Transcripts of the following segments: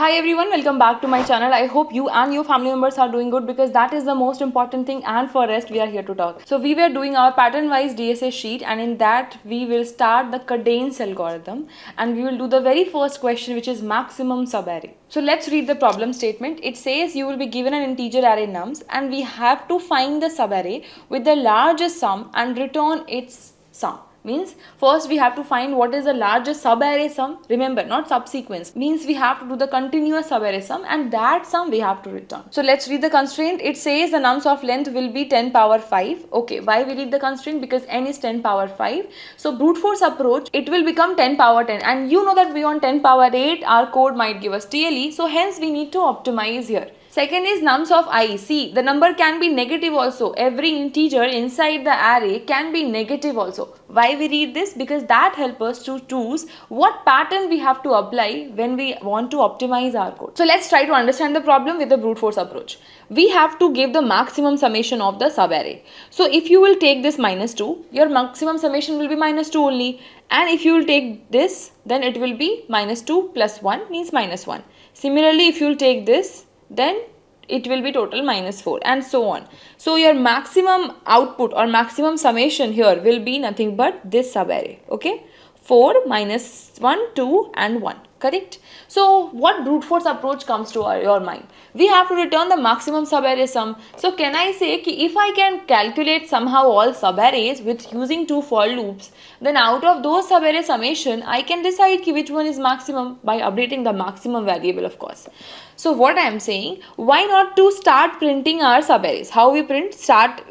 Hi everyone, welcome back to my channel. I hope you and your family members are doing good because that is the most important thing, and for rest we are here to talk. So we were doing our pattern wise DSA sheet, and in that we will start the Kadane's algorithm and we will do the very first question, which is maximum subarray. So let's read the problem statement. It says you will be given an integer array nums and we have to find the subarray with the largest sum and return its sum. Means first we have to find what is the largest subarray sum. Remember, not subsequence. Means we have to do the continuous subarray sum and that sum we have to return. So let's read the constraint. It says the nums of length will be 10 power 5. Okay, why we read the constraint? Because n is 10 power 5. So brute force approach, it will become 10 power 10. And you know that beyond 10 power 8, our code might give us TLE. So hence we need to optimize here. Second is nums of I. See, the number can be negative also. Every integer inside the array can be negative also. Why we read this? Because that helps us to choose what pattern we have to apply when we want to optimize our code. So let's try to understand the problem with the brute force approach. We have to give the maximum summation of the subarray. So if you will take this minus 2, your maximum summation will be minus 2 only. And if you will take this, then it will be minus 2 plus 1 means minus 1. Similarly, if you will take this, then it will be total minus 4 and so on. So your maximum output or maximum summation here will be nothing but this subarray. Okay, 4 minus 1, 2 and 1. Correct? So what brute force approach comes to your mind? We have to return the maximum subarray sum. So can I say ki if I can calculate somehow all subarrays with using 2 for loops, then out of those subarray summation I can decide ki which one is maximum by updating the maximum variable, of course. So what I am saying, why not to start printing our subarrays? How we print?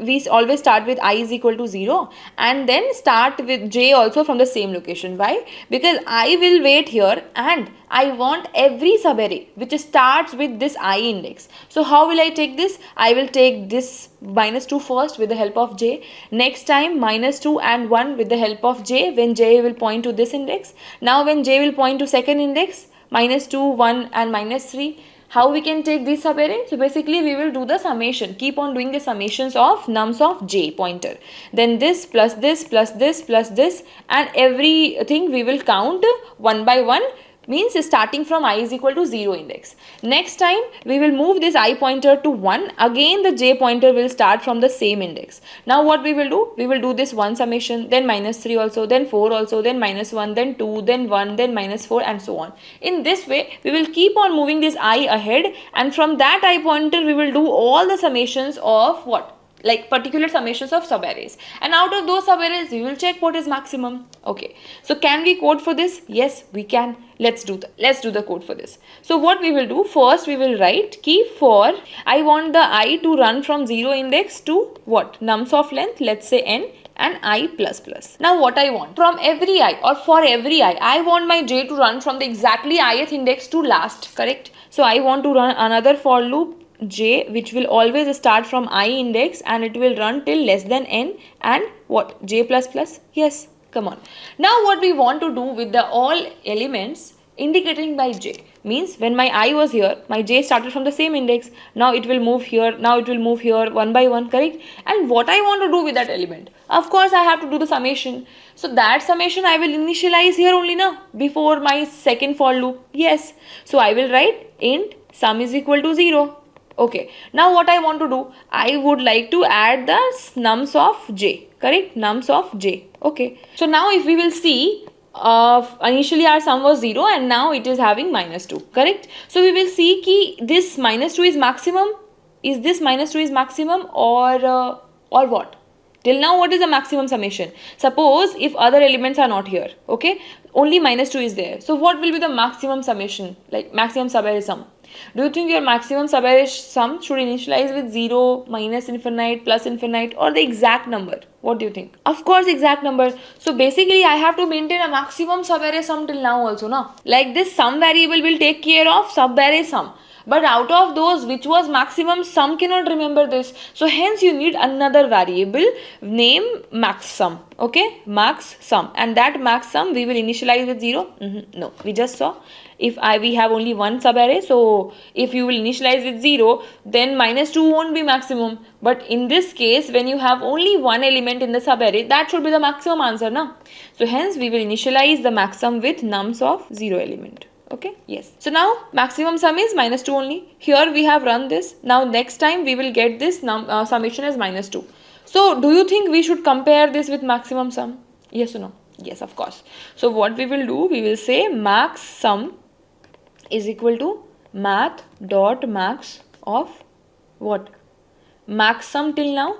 We always start with I is equal to 0 and then start with j also from the same location. Why? Because I will wait here and I want every subarray which starts with this I index. So how will I take this? I will take this minus 2 first with the help of j. Next time minus 2 and 1 with the help of j when j will point to this index. Now when j will point to second index, minus 2, 1 and minus 3. How we can take this subarray? So basically we will do the summation. Keep on doing the summations of nums of j pointer. Then this plus this plus this plus this and everything we will count one by one, means starting from I is equal to 0 index. Next time we will move this I pointer to 1. Again the j pointer will start from the same index. Now what we will do? We will do this one summation, then minus 3 also, then 4 also, then minus 1, then 2, then 1, then minus 4 and so on. In this way we will keep on moving this I ahead, and from that I pointer we will do all the summations of what? Like particular summations of subarrays, and out of those subarrays we will check what is maximum. Okay, so can we code for this? Yes, we can. Let's do the code for this. So what we will do, first we will write key for I want the I to run from 0 index to what? Nums of length, let's say n, and I plus plus. Now what I want from every I or for every I want my j to run from the exactly ith index to last. Correct? So I want to run another for loop j which will always start from I index and it will run till less than n and what? J plus plus. Yes, come on. Now what we want to do with the all elements indicating by j, means when my I was here, my j started from the same index. Now it will move here, now it will move here one by one. Correct? And what I want to do with that element, of course I have to do the summation. So that summation I will initialize here only now before my second for loop. Yes, so I will write int sum is equal to 0. Okay, now what I want to do, I would like to add the nums of j. Correct? Nums of j. Okay, so now if we will see, initially our sum was 0 and now it is having minus 2. Correct? So we will see ki this minus 2 is maximum. Is this minus 2 is maximum or what? Till now what is the maximum summation? Suppose if other elements are not here, okay, only minus 2 is there. So what will be the maximum summation, like maximum subarray sum? Do you think your maximum subarray sum should initialize with 0, minus infinite, plus infinite, or the exact number? What do you think? Of course exact number. So basically I have to maintain a maximum subarray sum till now also, no? Like this sum variable will take care of subarray sum. But out of those which was maximum, some cannot remember this. So hence you need another variable name max sum. Okay, max sum, and that max sum we will initialize with 0. No, we just saw if we have only one subarray. So if you will initialize with 0, then minus 2 won't be maximum. But in this case, when you have only one element in the subarray, that should be the maximum answer, na? So hence we will initialize the maximum with nums of 0 element. Okay, yes. So now maximum sum is minus 2 only. Here we have run this. Now next time we will get this summation as minus 2. So do you think we should compare this with maximum sum? Yes or no? Yes, of course. So what we will do, we will say max sum is equal to math dot max of what? Max sum till now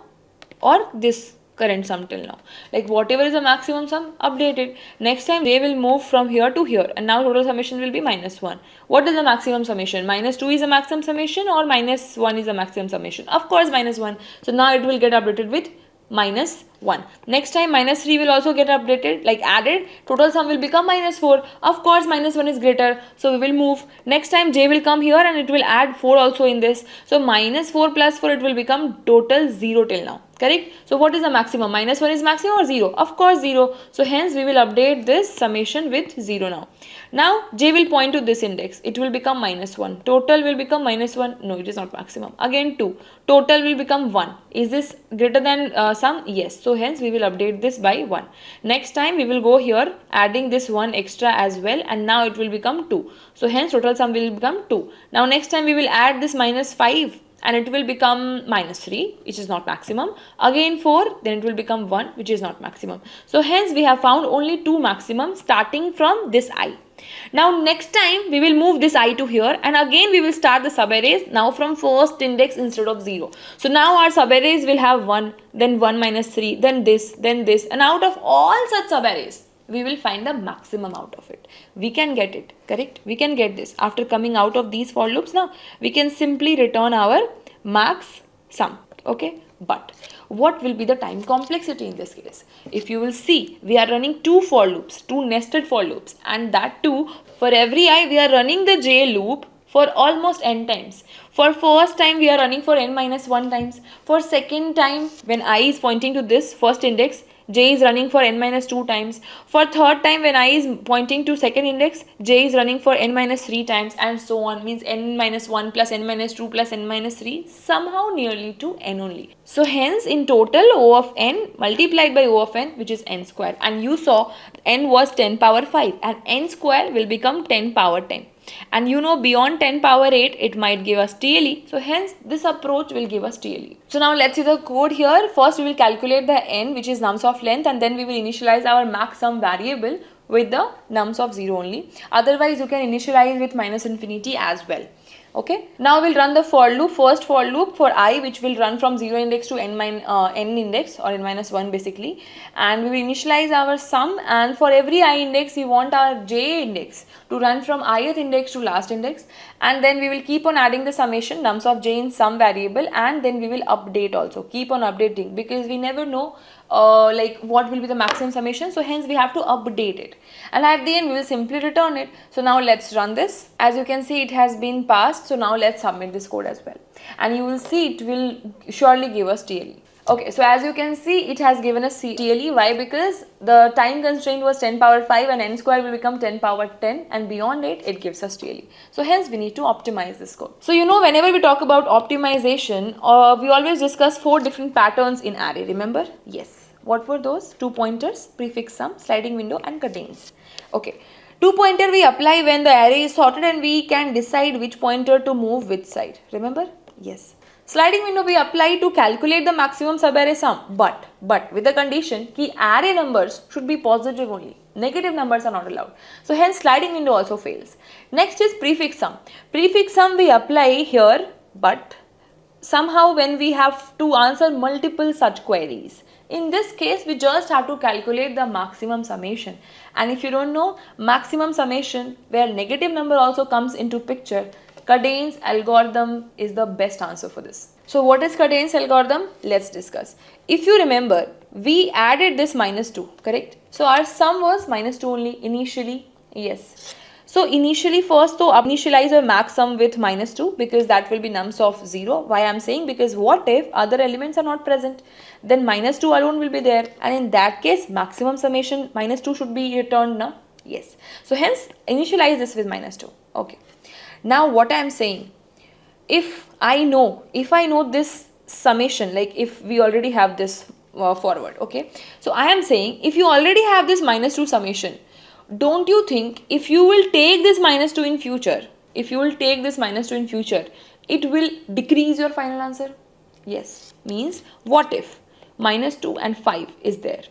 or this current sum till now. Like whatever is the maximum sum, update it. Next time they will move from here to here and now total summation will be minus 1. What is the maximum summation? Minus 2 is the maximum summation or minus 1 is the maximum summation? Of course minus 1. So now it will get updated with minus 1. Next time minus 3 will also get updated, like added, total sum will become minus 4. Of course minus 1 is greater, so we will move. Next time j will come here and it will add 4 also in this. So minus 4 plus 4, it will become total 0 till now. Correct? So what is the maximum? Minus 1 is maximum or 0? Of course 0. So hence we will update this summation with 0 now. Now j will point to this index. It will become minus 1. Total will become minus 1. No, it is not maximum. Again 2. Total will become 1. Is this greater than sum? Yes. So hence we will update this by 1. Next time we will go here adding this 1 extra as well and now it will become 2. So hence total sum will become 2. Now next time we will add this minus 5 and it will become minus 3, which is not maximum. Again 4, then it will become 1, which is not maximum. So hence we have found only 2 maximum starting from this I. Now next time we will move this I to here and again we will start the subarrays now from first index instead of 0. So now our subarrays will have 1, then 1 minus 3, then this, and out of all such subarrays, we will find the maximum out of it. We can get it, correct? We can get this. After coming out of these for loops now, we can simply return our max sum, okay? But what will be the time complexity in this case? If you will see, we are running 2 for loops, 2 nested for loops, and that too, for every I, we are running the j loop for almost n times. For first time, we are running for n minus 1 times. For second time, when I is pointing to this first index, j is running for n minus 2 times. For third time, when I is pointing to second index, j is running for n minus 3 times, and so on. Means n minus 1 plus n minus 2 plus n minus 3, somehow nearly to n only. So hence in total O of n multiplied by O of n, which is n square. And you saw n was 10 power 5 and n square will become 10 power 10. And you know beyond 10 power 8 it might give us TLE. So hence this approach will give us TLE. So now let's see the code here. First we will calculate the n, which is nums of length, and then we will initialize our max sum variable with the nums of 0 only. Otherwise you can initialize with minus infinity as well. Okay, now we'll run the for loop. First for loop for I, which will run from 0 index to n index or n minus 1 basically, and we will initialize our sum, and for every I index we want our j index to run from ith index to last index, and then we will keep on adding the summation nums of j in sum variable, and then we will update also, keep on updating, because we never know like what will be the maximum summation, so hence we have to update it, and at the end we will simply return it. So now let's run this. As you can see, it has been passed. So now let's submit this code as well, and you will see it will surely give us TLE. Okay, so as you can see, it has given us TLE. Why? Because the time constraint was 10 power 5 and n square will become 10 power 10, and beyond it gives us TLE. So hence we need to optimize this code. So you know, whenever we talk about optimization, we always discuss 4 different patterns in array, remember? Yes. What were those? 2 pointers, prefix sum, sliding window and contains. Okay. 2 pointer we apply when the array is sorted and we can decide which pointer to move which side. Remember? Yes. Sliding window we apply to calculate the maximum subarray sum, but with the condition that array numbers should be positive only. Negative numbers are not allowed. So hence sliding window also fails. Next is prefix sum. Prefix sum we apply here, but somehow when we have to answer multiple such queries. In this case, we just have to calculate the maximum summation. And if you don't know maximum summation, where negative number also comes into picture, Kadane's algorithm is the best answer for this. So what is Kadane's algorithm? Let's discuss. If you remember, we added this minus 2, correct? So our sum was minus 2 only initially. Yes. So initially first to initialize a max sum with minus 2, because that will be nums of 0. Why I am saying? Because what if other elements are not present? Then minus 2 alone will be there, and in that case maximum summation minus 2 should be returned now. Yes. So hence initialize this with minus 2. Okay. Now what I am saying, if I know this summation, like if we already have this forward, okay. So I am saying if you already have this minus 2 summation, don't you think if you will take this minus 2 in future, if you will take this minus 2 in future, it will decrease your final answer? Yes. Means what if minus 2 and 5 is there?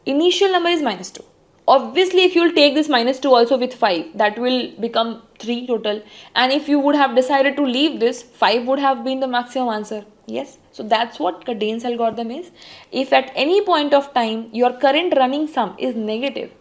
Initial number is minus 2. Obviously, if you will take this minus 2 also with 5, that will become 3 total. And if you would have decided to leave this, 5 would have been the maximum answer. Yes. So that's what Kadane's algorithm is. If at any point of time your current running sum is negative,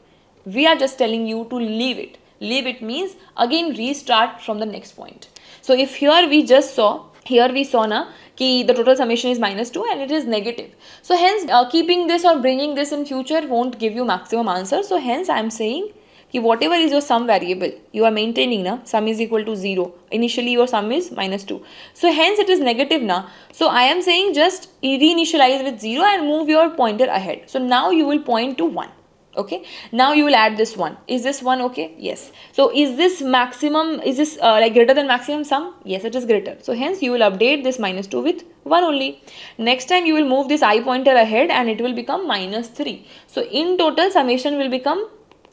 we are just telling you to leave it. Leave it means again restart from the next point. So if here we just saw, here we saw na ki the total summation is minus 2 and it is negative. So hence keeping this or bringing this in future won't give you maximum answer. So hence I am saying ki whatever is your sum variable, you are maintaining na, sum is equal to 0. Initially your sum is minus 2. So hence it is negative na. So I am saying just reinitialize with 0 and move your pointer ahead. So now you will point to 1. Okay, now you will add this 1. Is this 1 okay? Yes. So is this maximum, is this like greater than maximum sum? Yes, it is greater. So hence you will update this minus 2 with 1 only. Next time you will move this I pointer ahead and it will become minus 3. So in total summation will become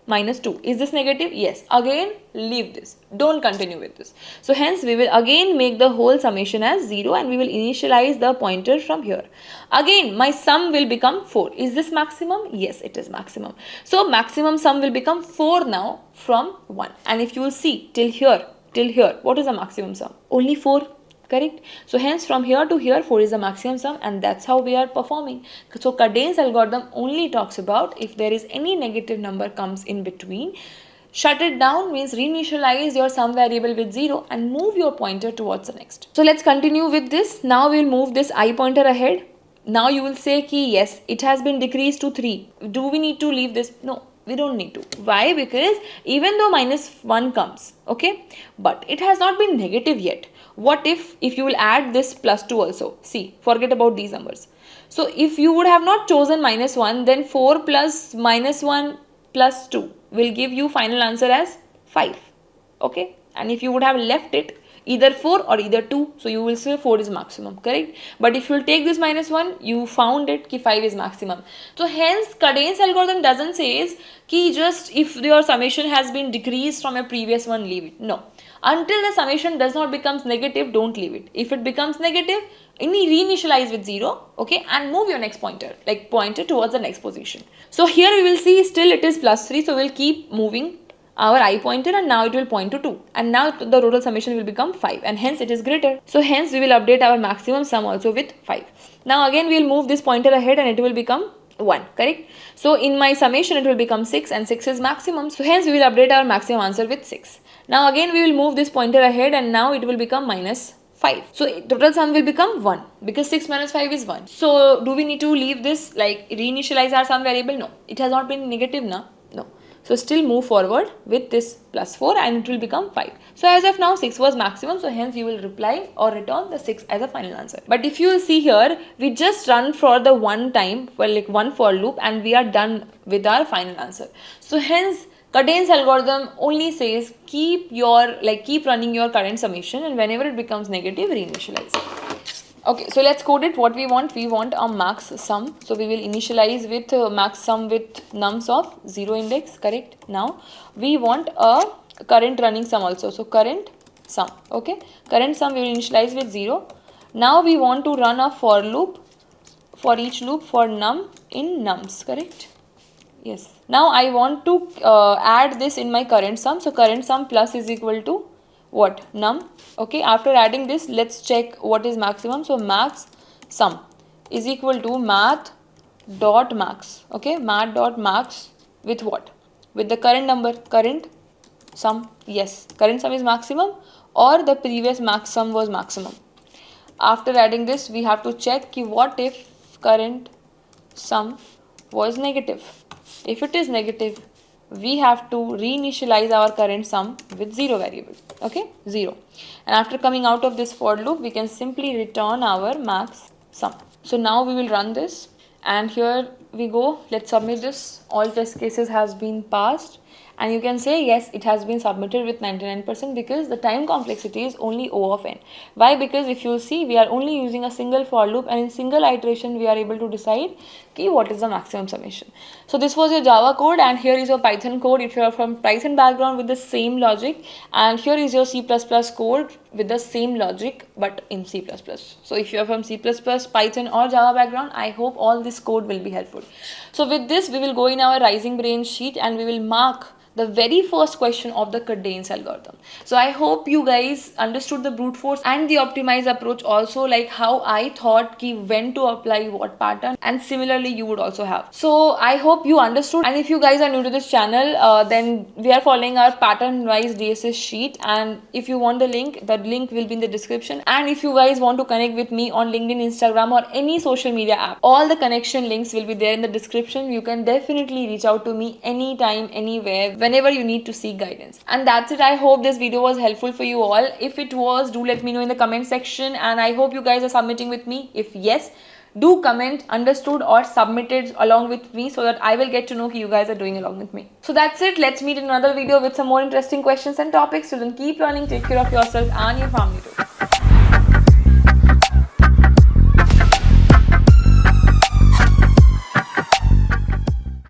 minus 2. Is this negative? Yes. Again leave this. Don't continue with this. So hence we will again make the whole summation as 0 and we will initialize the pointer from here. Again my sum will become 4. Is this maximum? Yes, it is maximum. So maximum sum will become 4 now from 1. And if you will see till here, what is the maximum sum? Only 4. Correct? So hence from here to here 4 is the maximum sum and that's how we are performing. So Kadane's algorithm only talks about if there is any negative number comes in between, shut it down means reinitialize your sum variable with 0 and move your pointer towards the next. So let's continue with this. Now we will move this I pointer ahead. Now you will say ki yes, it has been decreased to 3. Do we need to leave this? No. We don't need to. Why? Because even though minus 1 comes, okay, but it has not been negative yet. What if you will add this plus 2 also? See, forget about these numbers. So if you would have not chosen minus 1, then 4 plus minus 1 plus 2 will give you final answer as 5. Okay, and if you would have left it either 4 or either 2, so you will say 4 is maximum, correct? But if you will take this minus 1, you found it ki 5 is maximum. So hence Kadane's algorithm doesn't say is ki just if your summation has been decreased from a previous one, leave it. No. Until the summation does not becomes negative, don't leave it. If it becomes negative, reinitialize with 0, okay, and move your next pointer, like pointer towards the next position. So here we will see still it is plus 3, so we'll keep moving our I pointer and now it will point to 2 and now the total summation will become 5 and hence it is greater. So hence we will update our maximum sum also with 5. Now again we will move this pointer ahead and it will become 1, correct? So in my summation it will become 6 and 6 is maximum. So hence we will update our maximum answer with 6. Now again we will move this pointer ahead and now it will become minus 5. So total sum will become 1 because 6 minus 5 is 1. So do we need to leave this like reinitialize our sum variable? No. It has not been negative now. No. So still move forward with this plus 4 and it will become 5. So as of now 6 was maximum, so hence you will reply or return the 6 as a final answer. But if you will see here, we just run for the one time, well like one for loop and we are done with our final answer. So hence Kadane's algorithm only says keep running your current summation and whenever it becomes negative, reinitialize it. Okay, so let's code it. What we want a max sum. So we will initialize with max sum with nums of 0 index, correct? Now we want a current running sum also. So current sum, okay? Current sum we will initialize with 0. Now we want to run a for loop, for each loop for num in nums, correct? Yes. Now I want to add this in my current sum. So current sum plus is equal to what? Num. Okay, after adding this, let's check what is maximum. So max sum is equal to math dot max. Okay, math dot max with what? With the current number, current sum. Yes, current sum is maximum or the previous max sum was maximum. After adding this, we have to check ki what if current sum was negative. If it is negative, we have to reinitialize our current sum with 0 variable, okay, 0. And after coming out of this for loop, we can simply return our max sum. So now we will run this and here we go. Let's submit this. All test cases has been passed and you can say yes, it has been submitted with 99% because the time complexity is only O of n. Why? Because if you see, we are only using a single for loop, and in single iteration we are able to decide what is the maximum summation. So this was your Java code, and here is your Python code if you are from Python background with the same logic, and here is your C++ code with the same logic but in C++. So if you are from C++, Python or Java background, I hope all this code will be helpful. So with this, we will go in our Rising Brain sheet and we will mark the very first question of the Kadane's algorithm. So I hope you guys understood the brute force and the optimize approach also, like how I thought when to apply what pattern, and similarly you would also have. So I hope you understood, and if you guys are new to this channel, then we are following our pattern wise DSS sheet, and if you want the link will be in the description. And if you guys want to connect with me on LinkedIn, Instagram or any social media app, all the connection links will be there in the description. You can definitely reach out to me anytime, anywhere, whenever you need to seek guidance. And that's it. I hope this video was helpful for you all. If it was, do let me know in the comment section, and I hope you guys are submitting with me. If yes, do comment understood or submitted along with me so that I will get to know you guys are doing along with me. So that's it. Let's meet in another video with some more interesting questions and topics. So then keep learning, take care of yourself and your family too.